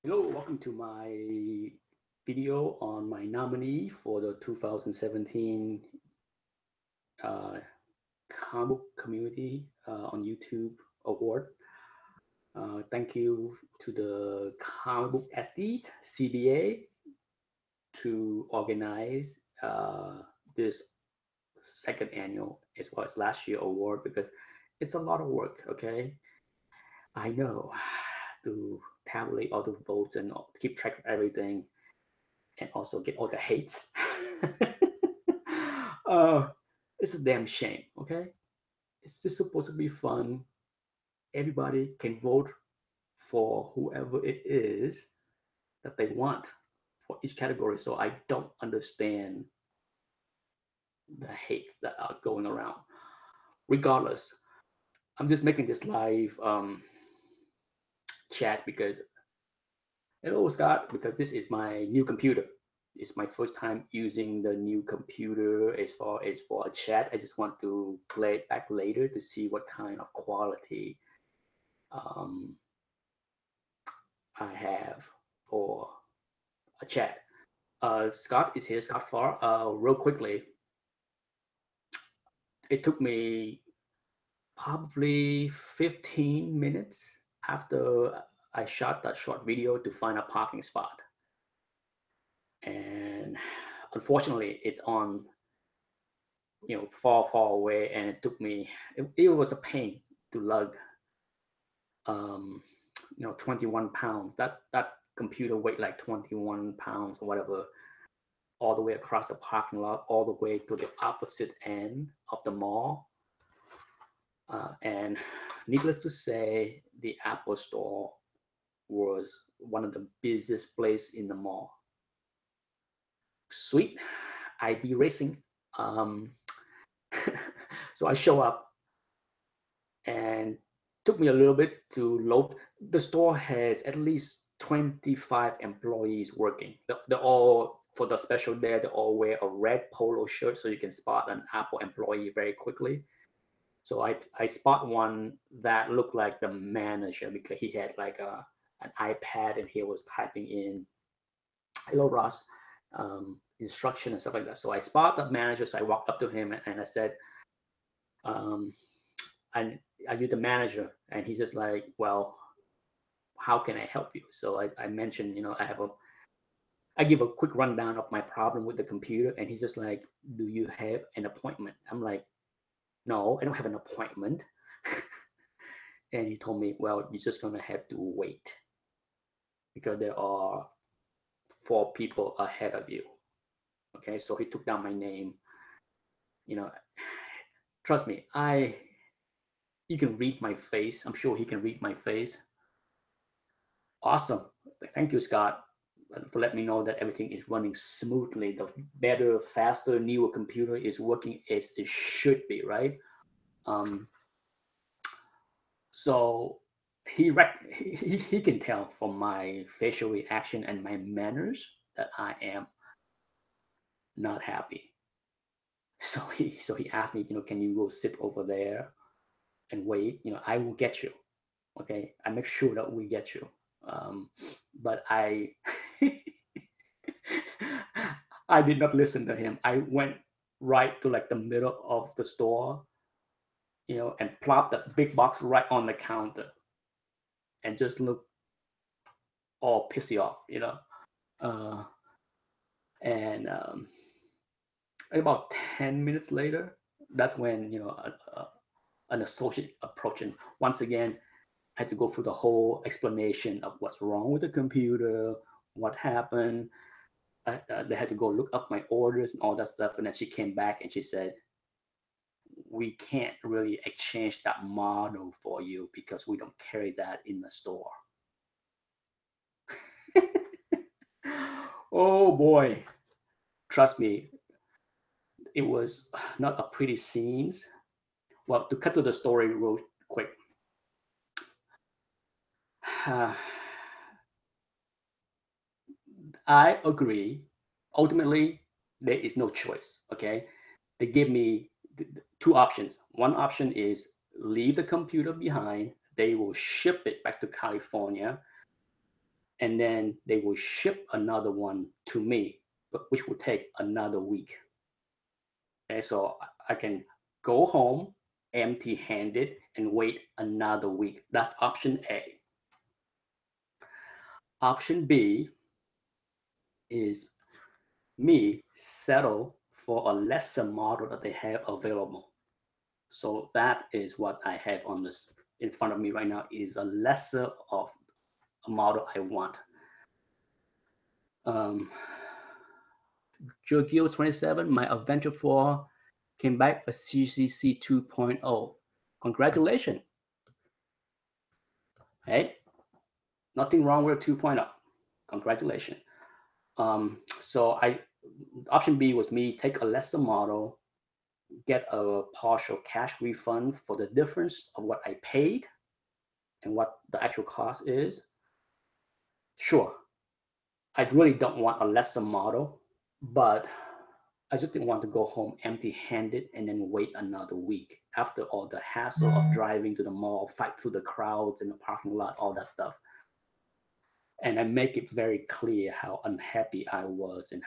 Hello, welcome to my video on my nominee for the 2017 uh, comic book community on YouTube award. Thank you to the Comic Book Estate CBA to organize this second annual as well as last year award because it's a lot of work. Okay, I know to tabulate all the votes and keep track of everything and also get all the hates. uh, it's a damn shame, okay? It's just supposed to be fun. Everybody can vote for whoever it is that they want for each category. So I don't understand the hates that are going around. Regardless, I'm just making this live chat because hello Scott, because this is my new computer. It's my first time using the new computer as far as for a chat. I just want to play it back later to see what kind of quality um, I have for a chat. Scott is here, Scott Farr. Real quickly, it took me probably 15 minutes after I shot that short video to find a parking spot. And unfortunately, it's on far away, and it took me it was a pain to lug 21 pounds. That computer weighed like 21 pounds or whatever, all the way across the parking lot, all the way to the opposite end of the mall. And needless to say, the Apple store was one of the busiest place in the mall. Sweet, I be racing. um so I show up, and took me a little bit to load. The store has at least 25 employees working. They're all for the special day. They all wear a red polo shirt, so you can spot an Apple employee very quickly. So I spot one that looked like the manager because he had like an iPad and he was typing in "Hello Ross," instruction and stuff like that. So I spot the manager. So I walked up to him and I said, um, and "Are you the manager?" And he's just like, "Well, how can I help you?" So I mentioned, I give a quick rundown of my problem with the computer, and he's just like, "Do you have an appointment?" I'm like, "No, I don't have an appointment." And he told me, "Well, you're just gonna have to wait because there are four people ahead of you." Okay, so he took down my name. You know, trust me, you can read my face. I'm sure he can read my face. Awesome. Thank you, Scott, to let me know that everything is running smoothly. The better, faster, newer computer is working as it should be, right? Um, so he can tell from my facial reaction and my manners that I am not happy. So he asked me, can you go sit over there and wait? I will get you. Okay, I make sure that we get you. But I did not listen to him. I went right to like the middle of the store, and plopped the big box right on the counter and just looked all pissy off. Uh, and about 10 minutes later, that's when, an associate approached. And once again, I had to go through the whole explanation of what's wrong with the computer, what happened. They had to go look up my orders and all that stuff. And then she came back and she said, "We can't really exchange that model for you because we don't carry that in the store." Oh boy, trust me, it was not a pretty scenes. Well, to cut to the story real quick, I agree. Ultimately, there is no choice. Okay, they give me two options. One option is leave the computer behind. They will ship it back to California, and then they will ship another one to me, which will take another week. Okay, so I can go home empty-handed and wait another week. That's option A. Option B is me settle for a lesser model that they have available. So that is what I have on this in front of me right now, is a lesser of a model I want. Gear 27, my Adventure 4 came back a CCC 2.0. Congratulations. Hey, nothing wrong with 2.0. Congratulations. So option B was me take a lesser model, get a partial cash refund for the difference of what I paid and what the actual cost is. Sure, I really don't want a lesser model, but I just didn't want to go home empty-handed and then wait another week after all the hassle of driving to the mall, fight through the crowds in the parking lot, all that stuff. And I make it very clear how unhappy I was and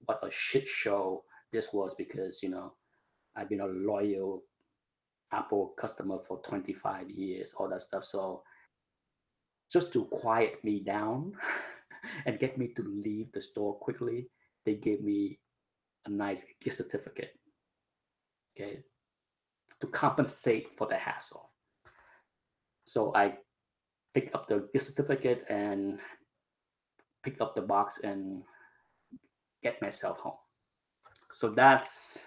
what a shit show this was, because I've been a loyal Apple customer for 25 years, all that stuff. So just to quiet me down and get me to leave the store quickly, they gave me a nice gift certificate, okay, to compensate for the hassle. So I picked up the gift certificate and picked up the box and get myself home. So that's,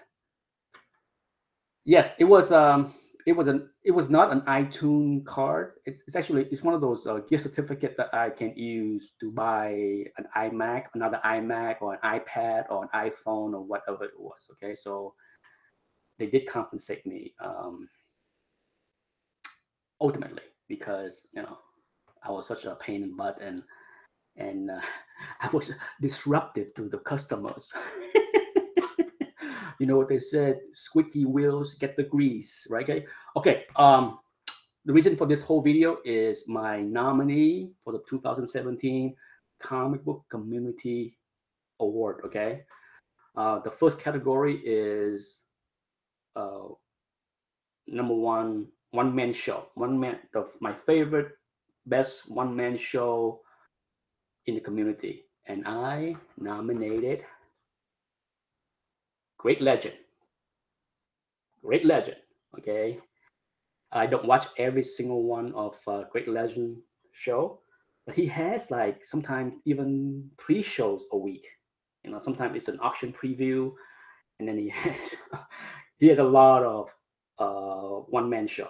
yes, it was not an iTunes card. It's actually one of those gift certificate that I can use to buy an iMac, another iMac, or an iPad, or an iPhone, or whatever it was. Okay, so they did compensate me ultimately, because I was such a pain in the butt, and I was disruptive to the customers. You know what they said? Squeaky wheels get the grease, right? Okay. The reason for this whole video is my nominee for the 2017 Comic Book Community Award. Okay. The first category is number one-man show. My favorite, best one-man show in the community, and I nominated Great Legend. Great Legend. Okay. I don't watch every single one of Great Legend show, but he has like sometimes even 3 shows a week. Sometimes it's an auction preview, and then he has he has a lot of one-man show,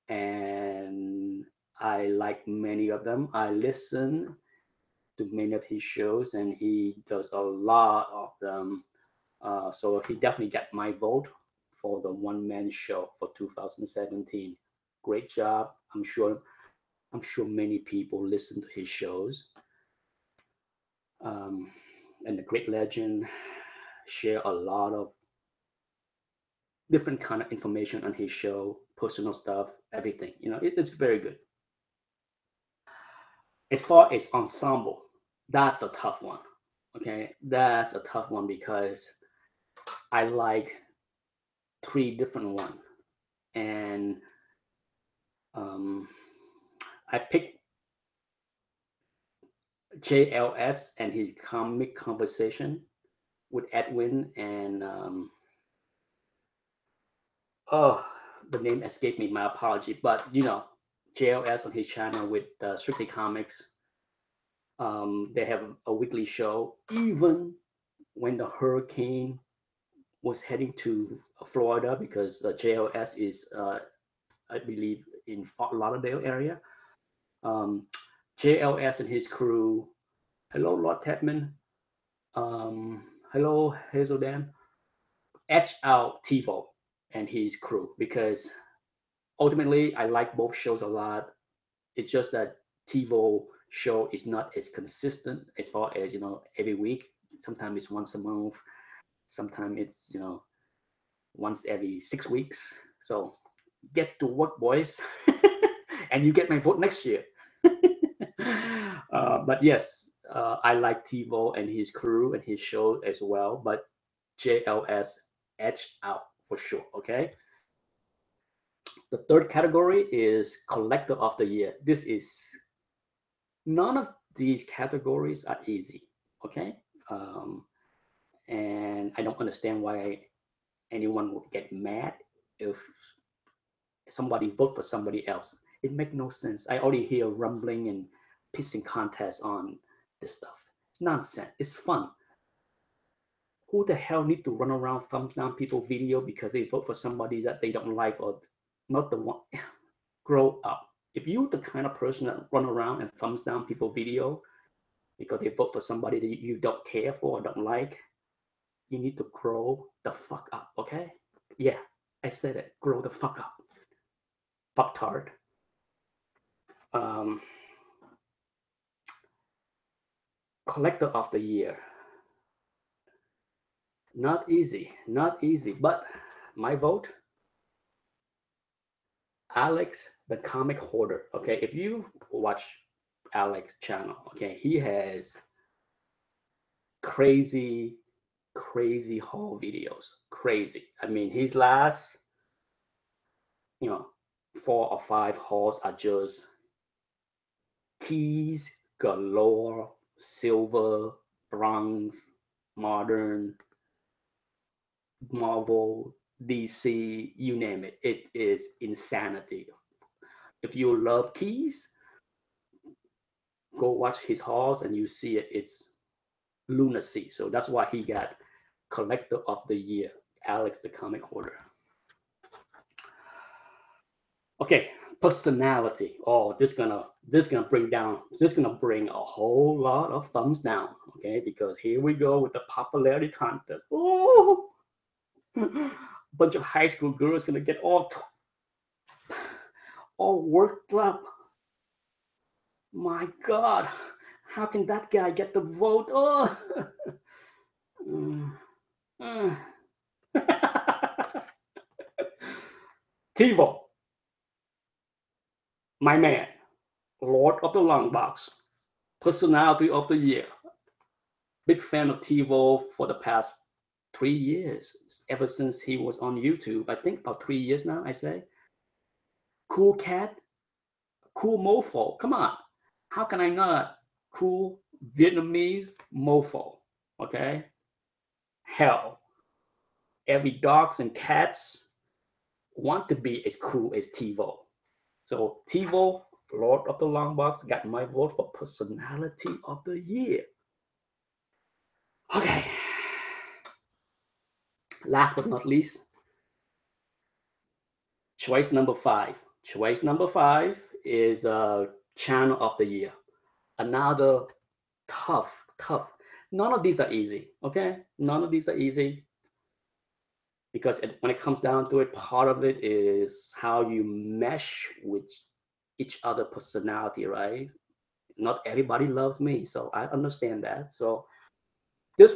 and I like many of them. I listen to many of his shows, and he does a lot of them. So he definitely got my vote for the one-man show for 2017. Great job. I'm sure many people listen to his shows. And the Great Legend share a lot of different kind of information on his show, personal stuff, everything. It's very good. As far as ensemble, that's a tough one. Okay, that's a tough one because I like 3 different ones, and I picked JLS and his comic conversation with Edwin, and the name escaped me. My apology, but JLS on his channel with Strictly Comics. They have a weekly show, even when the hurricane was heading to Florida, because JLS is, I believe, in Fort Lauderdale area. JLS and his crew. Hello, Lord Tedman. Hello, Hazel Dan. Edge out TiVo and his crew, because ultimately I like both shows a lot. It's just that TiVo show is not as consistent as far as every week. Sometimes it's once a month. Sometimes it's once every 6 weeks. So get to work, boys, and you get my vote next year. But yes, I like TiVo and his crew and his show as well. But JLS edge out for sure. Okay. The third category is collector of the year. This is none of these categories are easy. Okay. Um, and I don't understand why anyone would get mad if somebody vote for somebody else. It makes no sense. I already hear rumbling and pissing contests on this stuff. It's nonsense. It's fun. Who the hell need to run around thumbs down people video because they vote for somebody that they don't like or not the one? Grow up. If you're the kind of person that run around and thumbs down people video because they vote for somebody that you don't care for or don't like, you need to grow the fuck up, okay? Yeah, I said it. Grow the fuck up. Pop tart. Um, collector of the year. Not easy, not easy. But my vote, Alex, the comic hoarder. Okay, if you watch Alex channel, okay, he has crazy, crazy haul videos. Crazy. I mean, his last, you know, 4 or 5 hauls are just keys galore, silver, bronze, modern, Marvel, DC, you name it. It is insanity. If you love keys, go watch his hauls and you see it. It's lunacy. So that's why he got collector of the year, Alex the comic hoarder. Okay, personality. Oh, this gonna bring a whole lot of thumbs down. Okay, because here we go with the popularity contest. Oh, bunch of high school girls gonna get all worked up. My God, how can that guy get the vote? Oh, TiVo, my man, Lord of the Long Box, personality of the year. Big fan of TiVo for the past 3 years, ever since he was on YouTube. I think about 3 years now, I say. Cool cat, cool mofo. Come on. How can I not? Cool Vietnamese mofo. Okay? Hell, every dogs and cats want to be as cool as TiVo. So TiVo, Lord of the Long Box, got my vote for personality of the year. Okay. Last but not least, choice number 5. Choice number 5 is channel of the year. Another tough. None of these are easy. Okay, none of these are easy because when it comes down to it, part of it is how you mesh with each other personality, right? Not everybody loves me, so I understand that. So this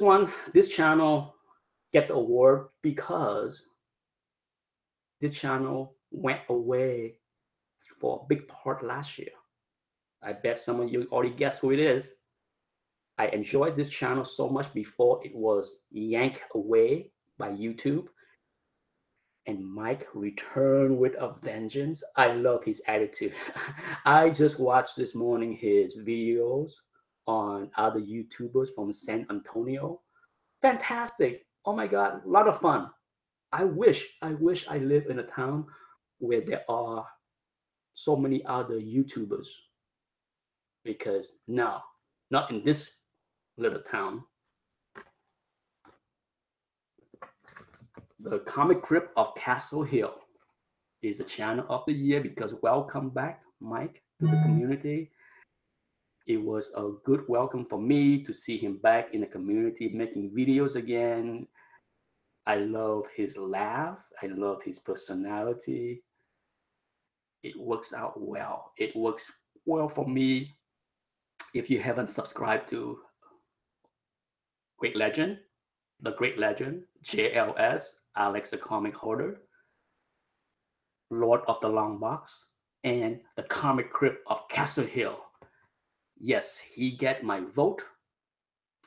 channel get the award because this channel went away for a big part last year. I bet some of you already guess who it is. I enjoyed this channel so much before it was yanked away by YouTube. And Mike returned with a vengeance. I love his attitude. I just watched this morning his videos on other YouTubers from San Antonio. Fantastic. Oh my God, a lot of fun. I wish I live in a town where there are so many other YouTubers because no, not in this little town. The Comic Crypt of Castle Hill is a channel of the year because welcome back, Mike, to the community. It was a good welcome for me to see him back in the community making videos again. I love his laugh. I love his personality. It works out well. It works well for me. If you haven't subscribed to Great Legend, the Great Legend, JLS, Alex the Comic Hoarder, Lord of the Long Box, and the Comic Crypt of Castle Hill, Yes, he get my vote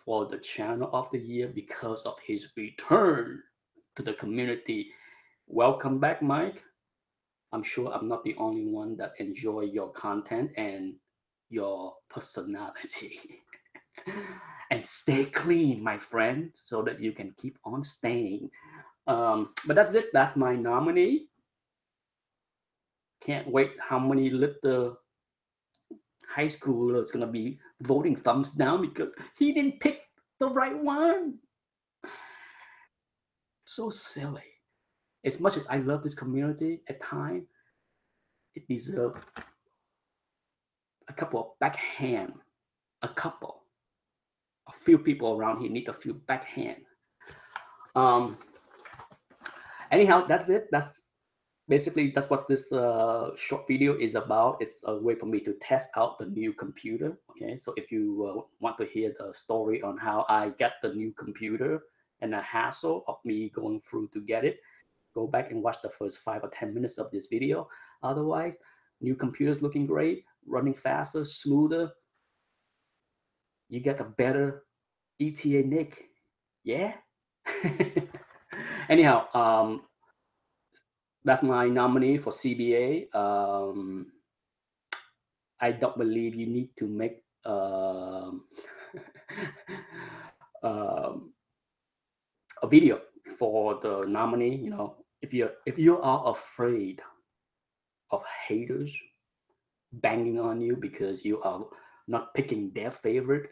for the channel of the year because of his return to the community. Welcome back, Mike. I'm sure I'm not the only one that enjoy your content and your personality. And stay clean, my friend, so that you can keep on staying. But that's it. That's my nominee. Can't wait how many little high schoolers gonna be voting thumbs down because he didn't pick the right one. So silly. As much as I love this community, at times it deserves a couple of backhand. A couple, a few people around here need a few backhand. Um, Anyhow, that's it. That's basically that's what this short video is about. It's a way for me to test out the new computer. Okay, so if you want to hear the story on how I got the new computer and the hassle of me going through to get it, go back and watch the first 5 or 10 minutes of this video. Otherwise, new computers looking great, running faster, smoother. You get a better ETA Nick. Yeah. Anyhow, that's my nominee for CBA. I don't believe you need to make um, a video for the nominee. You know, if you are afraid of haters banging on you because you are not picking their favorite,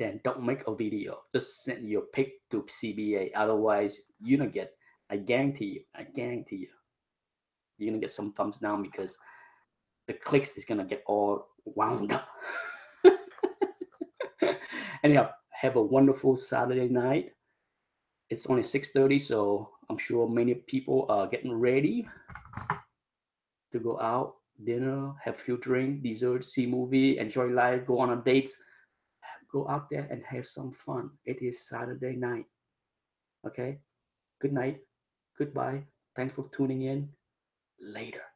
then don't make a video. Just send your pick to CBA. Otherwise, you're gonna get. I guarantee you, you're gonna get some thumbs down because the clicks is gonna get all wound up. Anyhow, have a wonderful Saturday night. It's only 6:30, so I'm sure many people are getting ready to go out, dinner, have few drink, dessert, see movie, enjoy life, go on a date. Go out there and have some fun. It is Saturday night. Okay. Good night. Goodbye. Thanks for tuning in. Later.